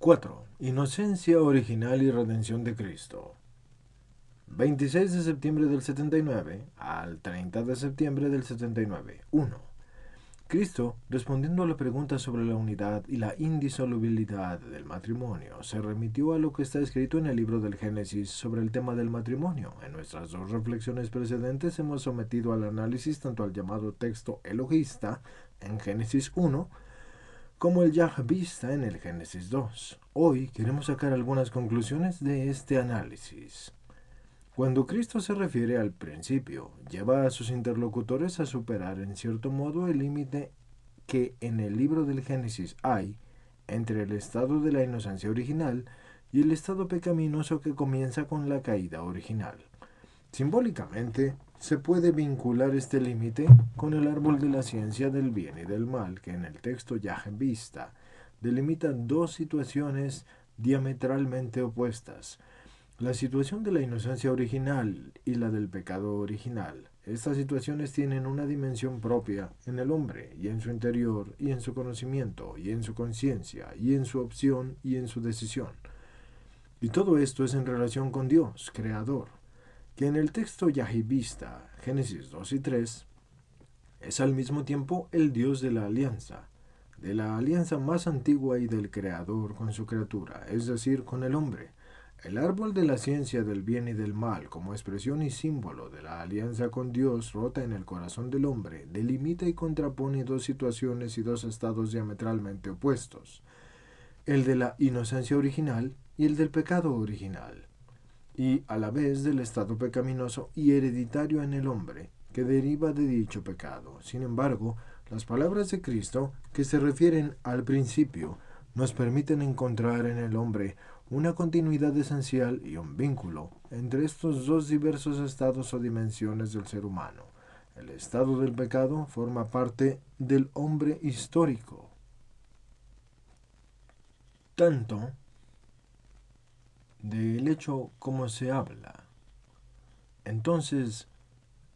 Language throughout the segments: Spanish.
4. Inocencia original y redención de Cristo. 26 de septiembre del 79 al 30 de septiembre del 79. 1. Cristo, respondiendo a la pregunta sobre la unidad y la indisolubilidad del matrimonio, se remitió a lo que está escrito en el libro del Génesis sobre el tema del matrimonio. En nuestras dos reflexiones precedentes hemos sometido al análisis tanto al llamado texto elogista en Génesis 1 como el yahvista en el Génesis 2. Hoy queremos sacar algunas conclusiones de este análisis. Cuando Cristo se refiere al principio, lleva a sus interlocutores a superar en cierto modo el límite que en el libro del Génesis hay entre el estado de la inocencia original y el estado pecaminoso que comienza con la caída original. Simbólicamente, se puede vincular este límite con el árbol de la ciencia del bien y del mal, que en el texto yahvista delimita dos situaciones diametralmente opuestas: la situación de la inocencia original y la del pecado original. Estas situaciones tienen una dimensión propia en el hombre, y en su interior, y en su conocimiento, y en su conciencia, y en su opción, y en su decisión. Y todo esto es en relación con Dios, Creador, que en el texto yahvista, Génesis 2 y 3, es al mismo tiempo el Dios de la alianza más antigua y del Creador con su criatura, es decir, con el hombre. El árbol de la ciencia del bien y del mal, como expresión y símbolo de la alianza con Dios rota en el corazón del hombre, delimita y contrapone dos situaciones y dos estados diametralmente opuestos: el de la inocencia original y el del pecado original, y a la vez del estado pecaminoso y hereditario en el hombre que deriva de dicho pecado. Sin embargo, las palabras de Cristo, que se refieren al principio, nos permiten encontrar en el hombre una continuidad esencial y un vínculo entre estos dos diversos estados o dimensiones del ser humano. El estado del pecado forma parte del hombre histórico, tanto del hecho como se habla. Entonces,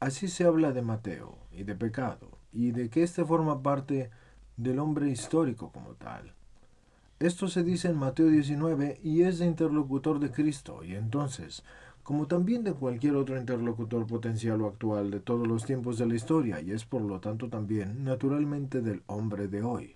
así se habla de Mateo y de pecado, y de que éste forma parte del hombre histórico como tal. Esto se dice en Mateo 19 y es de interlocutor de Cristo, y entonces, como también de cualquier otro interlocutor potencial o actual de todos los tiempos de la historia, y es por lo tanto también naturalmente del hombre de hoy.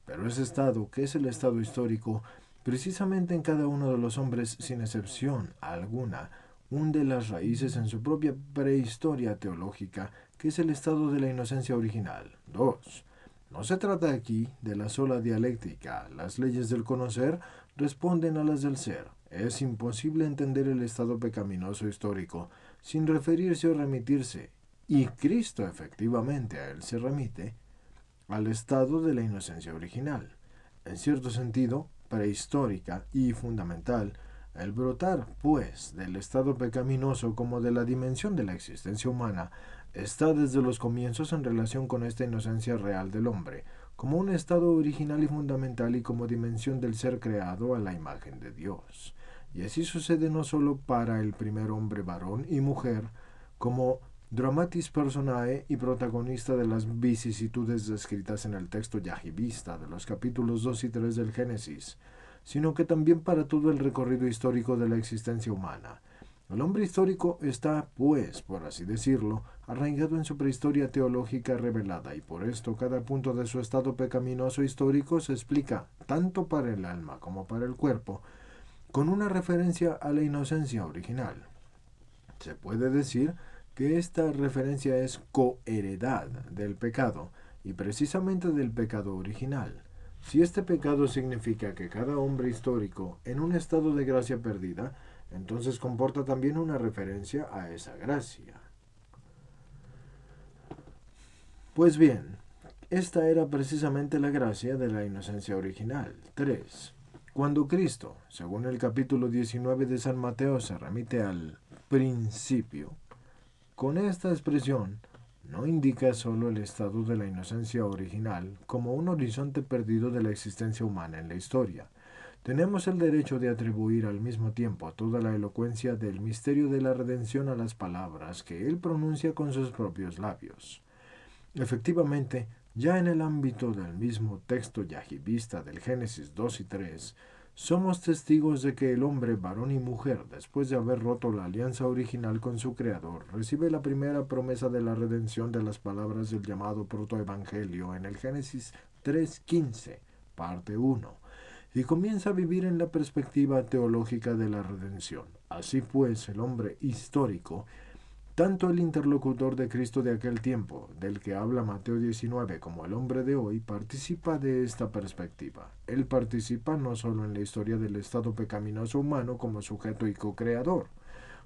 Pero ese estado, que es el estado histórico, precisamente en cada uno de los hombres, sin excepción alguna, hunde las raíces en su propia prehistoria teológica, que es el estado de la inocencia original. 2. No se trata aquí de la sola dialéctica. Las leyes del conocer responden a las del ser. Es imposible entender el estado pecaminoso histórico sin referirse o remitirse, y Cristo efectivamente a él se remite, al estado de la inocencia original. En cierto sentido, prehistórica y fundamental, el brotar, pues, del estado pecaminoso como de la dimensión de la existencia humana, está desde los comienzos en relación con esta inocencia real del hombre, como un estado original y fundamental y como dimensión del ser creado a la imagen de Dios. Y así sucede no sólo para el primer hombre varón y mujer, como dramatis personae y protagonista de las vicisitudes descritas en el texto yahvista de los capítulos 2 y 3 del Génesis, sino que también para todo el recorrido histórico de la existencia humana. El hombre histórico está, pues, por así decirlo, arraigado en su prehistoria teológica revelada, y por esto cada punto de su estado pecaminoso histórico se explica, tanto para el alma como para el cuerpo, con una referencia a la inocencia original. Se puede decir que esta referencia es coheredad del pecado, y precisamente del pecado original. Si este pecado significa que cada hombre histórico, en un estado de gracia perdida, entonces comporta también una referencia a esa gracia. Pues bien, esta era precisamente la gracia de la inocencia original. 3. Cuando Cristo, según el capítulo 19 de San Mateo, se remite al principio, con esta expresión no indica sólo el estado de la inocencia original como un horizonte perdido de la existencia humana en la historia. Tenemos el derecho de atribuir al mismo tiempo toda la elocuencia del misterio de la redención a las palabras que él pronuncia con sus propios labios. Efectivamente, ya en el ámbito del mismo texto yahvista del Génesis 2 y 3, somos testigos de que el hombre, varón y mujer, después de haber roto la alianza original con su Creador, recibe la primera promesa de la redención de las palabras del llamado protoevangelio en el Génesis 3:15, parte 1, y comienza a vivir en la perspectiva teológica de la redención. Así pues, el hombre histórico, tanto el interlocutor de Cristo de aquel tiempo, del que habla Mateo 19, como el hombre de hoy, participa de esta perspectiva. Él participa no solo en la historia del estado pecaminoso humano como sujeto y co-creador,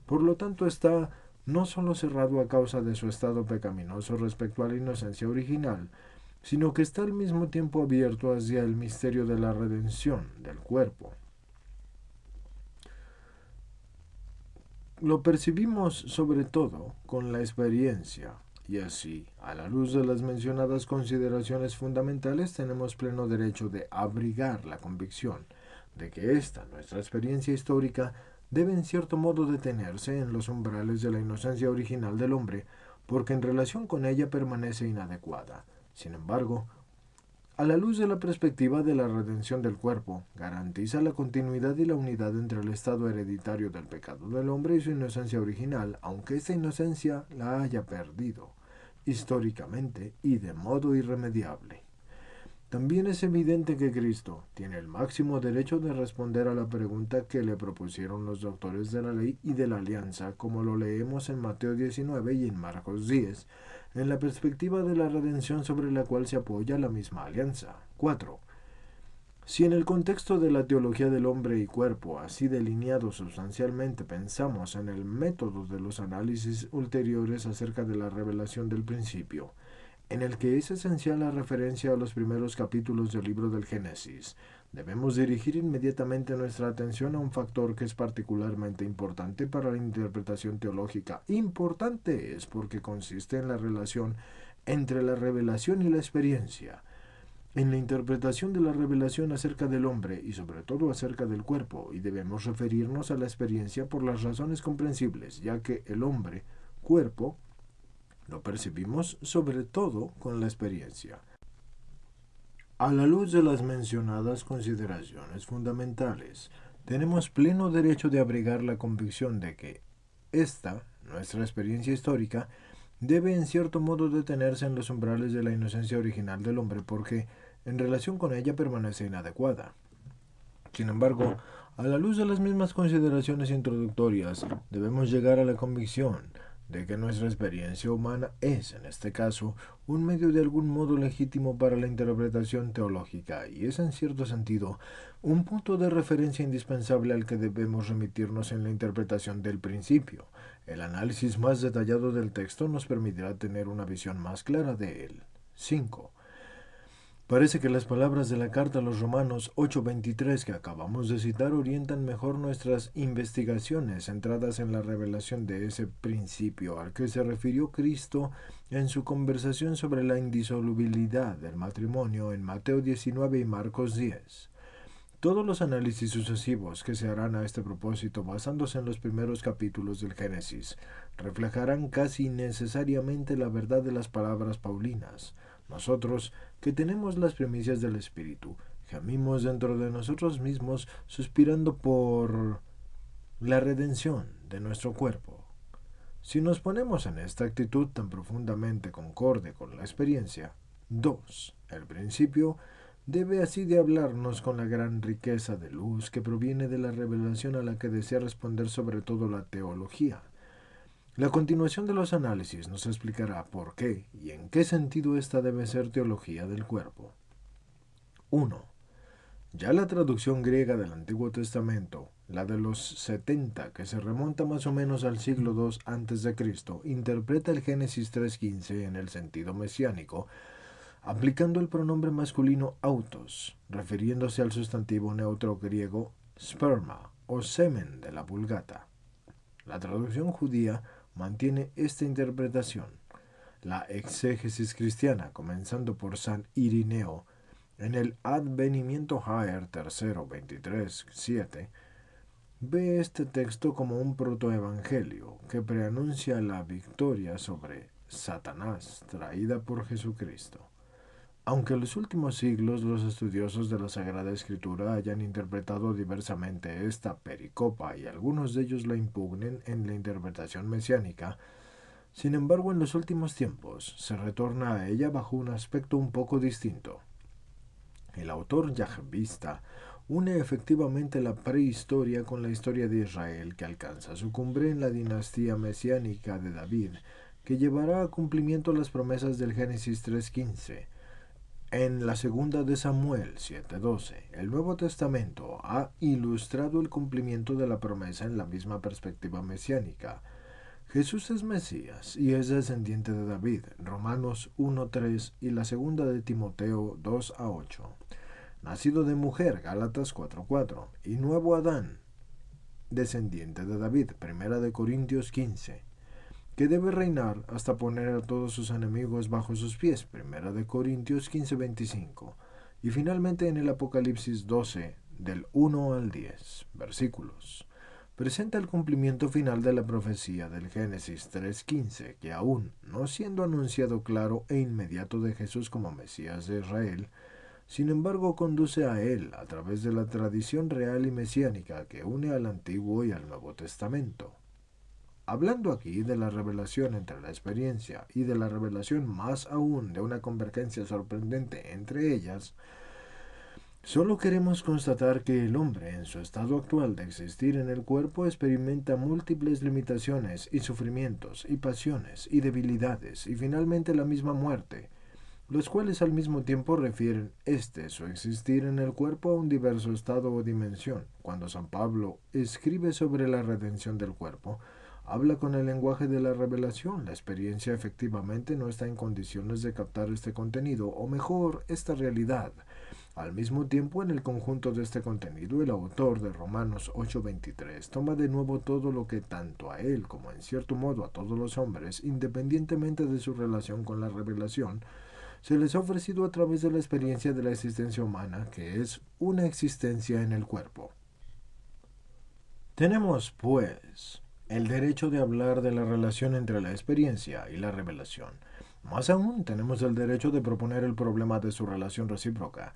por lo tanto está no solo cerrado a causa de su estado pecaminoso respecto a la inocencia original, sino que está al mismo tiempo abierto hacia el misterio de la redención del cuerpo. Lo percibimos sobre todo con la experiencia, y así, a la luz de las mencionadas consideraciones fundamentales, tenemos pleno derecho de abrigar la convicción de que esta, nuestra experiencia histórica, debe en cierto modo detenerse en los umbrales de la inocencia original del hombre, porque en relación con ella permanece inadecuada. Sin embargo, a la luz de la perspectiva de la redención del cuerpo, garantiza la continuidad y la unidad entre el estado hereditario del pecado del hombre y su inocencia original, aunque esta inocencia la haya perdido, históricamente y de modo irremediable. También es evidente que Cristo tiene el máximo derecho de responder a la pregunta que le propusieron los doctores de la ley y de la alianza, como lo leemos en Mateo 19 y en Marcos 10, en la perspectiva de la redención sobre la cual se apoya la misma alianza. 4. Si en el contexto de la teología del hombre y cuerpo, así delineado sustancialmente, pensamos en el método de los análisis ulteriores acerca de la revelación del principio, en el que es esencial la referencia a los primeros capítulos del libro del Génesis, debemos dirigir inmediatamente nuestra atención a un factor que es particularmente importante para la interpretación teológica. Importante es porque consiste en la relación entre la revelación y la experiencia. En la interpretación de la revelación acerca del hombre y sobre todo acerca del cuerpo, y debemos referirnos a la experiencia por las razones comprensibles, ya que el hombre, cuerpo, lo percibimos sobre todo con la experiencia. A la luz de las mencionadas consideraciones fundamentales, tenemos pleno derecho de abrigar la convicción de que esta, nuestra experiencia histórica, debe en cierto modo detenerse en los umbrales de la inocencia original del hombre porque, en relación con ella, permanece inadecuada. Sin embargo, a la luz de las mismas consideraciones introductorias, debemos llegar a la convicción de que nuestra experiencia humana es, en este caso, un medio de algún modo legítimo para la interpretación teológica y es, en cierto sentido, un punto de referencia indispensable al que debemos remitirnos en la interpretación del principio. El análisis más detallado del texto nos permitirá tener una visión más clara de él. 5. Parece que las palabras de la carta a los Romanos 8:23 que acabamos de citar orientan mejor nuestras investigaciones centradas en la revelación de ese principio al que se refirió Cristo en su conversación sobre la indisolubilidad del matrimonio en Mateo 19 y Marcos 10. Todos los análisis sucesivos que se harán a este propósito basándose en los primeros capítulos del Génesis reflejarán casi necesariamente la verdad de las palabras paulinas. Nosotros, que tenemos las primicias del Espíritu, gemimos dentro de nosotros mismos suspirando por la redención de nuestro cuerpo. Si nos ponemos en esta actitud tan profundamente concorde con la experiencia, 2. El principio debe así de hablarnos con la gran riqueza de luz que proviene de la revelación a la que desea responder sobre todo la teología. La continuación de los análisis nos explicará por qué y en qué sentido esta debe ser teología del cuerpo. 1. Ya la traducción griega del Antiguo Testamento, la de los 70, que se remonta más o menos al siglo II a.C., interpreta el Génesis 3:15 en el sentido mesiánico, aplicando el pronombre masculino autos, refiriéndose al sustantivo neutro griego sperma o semen de la Vulgata. La traducción judía mantiene esta interpretación. La exégesis cristiana, comenzando por San Irineo, en el Advenimiento Jaer III 23:7, ve este texto como un protoevangelio que preanuncia la victoria sobre Satanás traída por Jesucristo. Aunque en los últimos siglos los estudiosos de la Sagrada Escritura hayan interpretado diversamente esta pericopa y algunos de ellos la impugnen en la interpretación mesiánica, sin embargo en los últimos tiempos se retorna a ella bajo un aspecto un poco distinto. El autor yahvista une efectivamente la prehistoria con la historia de Israel que alcanza su cumbre en la dinastía mesiánica de David, que llevará a cumplimiento las promesas del Génesis 3:15. En la segunda de Samuel 7:12, el Nuevo Testamento ha ilustrado el cumplimiento de la promesa en la misma perspectiva mesiánica. Jesús es Mesías y es descendiente de David, Romanos 1:3 y la segunda de Timoteo 2:8. Nacido de mujer, Gálatas 4:4, y nuevo Adán, descendiente de David, primera de Corintios 15, que debe reinar hasta poner a todos sus enemigos bajo sus pies, primera de Corintios 15:25, y finalmente en el Apocalipsis 12, del 1 al 10, versículos, presenta el cumplimiento final de la profecía del Génesis 3:15, que aún no siendo anunciado claro e inmediato de Jesús como Mesías de Israel, sin embargo conduce a él a través de la tradición real y mesiánica que une al Antiguo y al Nuevo Testamento. Hablando aquí de la revelación entre la experiencia y de la revelación más aún de una convergencia sorprendente entre ellas, solo queremos constatar que el hombre en su estado actual de existir en el cuerpo experimenta múltiples limitaciones y sufrimientos y pasiones y debilidades y finalmente la misma muerte, los cuales al mismo tiempo refieren su existir en el cuerpo a un diverso estado o dimensión. Cuando San Pablo escribe sobre la redención del cuerpo, habla con el lenguaje de la revelación. La experiencia efectivamente no está en condiciones de captar este contenido, o mejor, esta realidad. Al mismo tiempo, en el conjunto de este contenido, el autor de Romanos 8:23 toma de nuevo todo lo que tanto a él como en cierto modo a todos los hombres, independientemente de su relación con la revelación, se les ha ofrecido a través de la experiencia de la existencia humana, que es una existencia en el cuerpo. Tenemos, pues, el derecho de hablar de la relación entre la experiencia y la revelación. Más aún, tenemos el derecho de proponer el problema de su relación recíproca.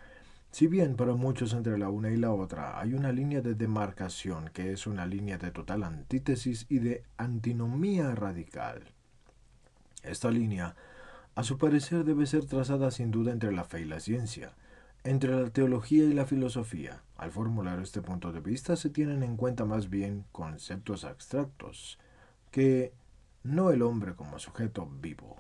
Si bien para muchos entre la una y la otra hay una línea de demarcación que es una línea de total antítesis y de antinomía radical, esta línea, a su parecer, debe ser trazada sin duda entre la fe y la ciencia, entre la teología y la filosofía. Al formular este punto de vista se tienen en cuenta más bien conceptos abstractos que no el hombre como sujeto vivo.